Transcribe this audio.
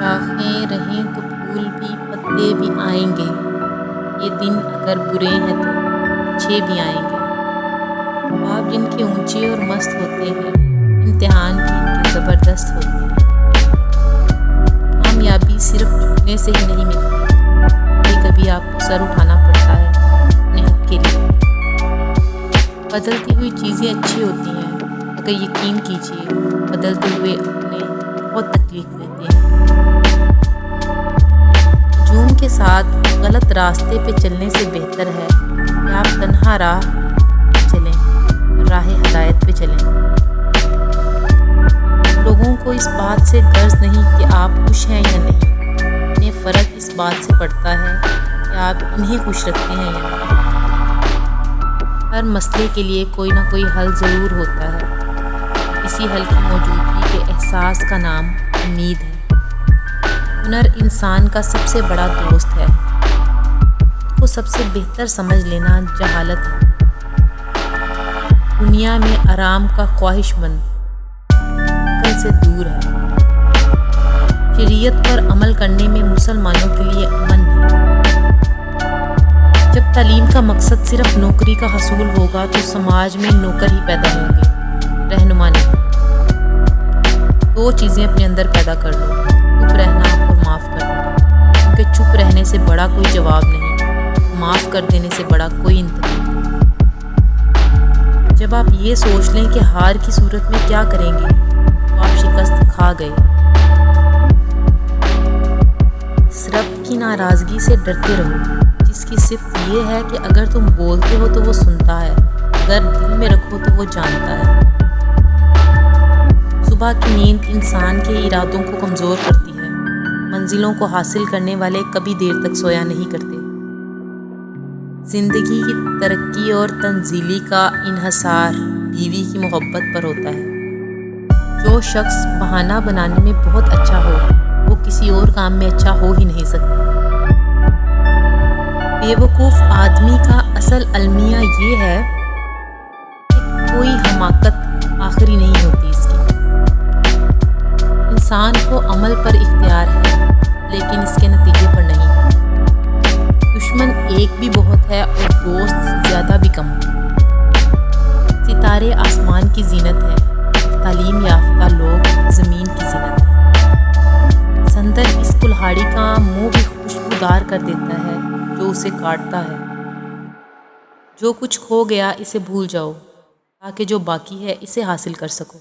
شاخیں رہیں تو پھول بھی پتے بھی آئیں گے، یہ دن اگر برے ہیں تو اچھے بھی آئیں گے۔ خواب جن کے اونچے اور مست ہوتے ہیں، امتحان بھی ان کے زبردست ہوتے ہیں۔ کامیابی صرف جھکنے سے ہی نہیں ملتی، کبھی کبھی آپ کو سر اٹھانا پڑتا ہے اپنے حق کے لیے۔ بدلتی ہوئی چیزیں اچھی ہوتی ہیں، مگر یقین کیجیے بدلتے ہوئے اپنے بہت تکلیف دیتے ہیں۔ ہجوم کے ساتھ غلط راستے پہ چلنے سے بہتر ہے کہ آپ تنہا راہ چلیں، راہ ہدایت پہ چلیں۔ لوگوں کو اس بات سے غرض نہیں کہ آپ خوش ہیں یا نہیں، انہیں فرق اس بات سے پڑتا ہے کہ آپ انہیں خوش رکھتے ہیں یا نہیں۔ ہر مسئلے کے لیے کوئی نہ کوئی حل ضرور ہوتا ہے، اسی حل کی موجودگی کے احساس کا نام امید ہے۔ ہنر انسان کا سب سے بڑا دوست ہے، خود کو سب سے بہتر سمجھ لینا جہالت ہے۔ دنیا میں آرام کا خواہش مند عقل سے دور ہے۔ شریعت پر عمل کرنے میں مسلمانوں کے لیے امن ہے۔ جب تعلیم کا مقصد صرف نوکری کا حصول ہوگا تو سماج میں نوکر ہی پیدا ہوں گے، رہنما نہیں۔ دو چیزیں اپنے اندر پیدا کر لو، چپ رہنا اور معاف کر دینا، کیونکہ چپ رہنے سے بڑا کوئی جواب نہیں، معاف کر دینے سے بڑا کوئی انتظام نہیں۔ جب آپ یہ سوچ لیں کہ ہار کی صورت میں کیا کریں گے تو آپ شکست کھا گئے۔ اس رب کی ناراضگی سے ڈرتے رہو جس کی صفت یہ ہے کہ اگر تم بولتے ہو تو وہ سنتا ہے، اگر دل میں رکھو تو وہ جانتا ہے۔ صبح کی نیند انسان کے ارادوں کو کمزور کرتی ہے۔ منزلوں کو حاصل کرنے والے کبھی دیر تک سویا نہیں کرتے۔ زندگی کی ترقی اور تنزلی کا انحصار بیوی کی محبت پر ہوتا ہے۔ جو شخص بہانہ بنانے میں بہت اچھا ہو وہ کسی اور کام میں اچھا ہو ہی نہیں سکتا۔ بے وقوف آدمی کا اصل المیہ یہ ہے کہ کوئی حماقت آخری نہیں ہوتی اس کی۔ انسان کو عمل پر اختیار ہے لیکن اس کے نتیجے پر نہیں۔ دشمن ایک بھی بہت ہے اور دوست زیادہ بھی کم۔ ستارے آسمان کی زینت ہیں، تعلیم یافتہ لوگ زمین کی زینت ہیں۔ سندر اس کلہاڑی کا منہ بھی خوشبودار کر دیتا ہے جو اسے کاٹتا ہے۔ جو کچھ کھو گیا اسے بھول جاؤ تاکہ جو باقی ہے اسے حاصل کر سکو۔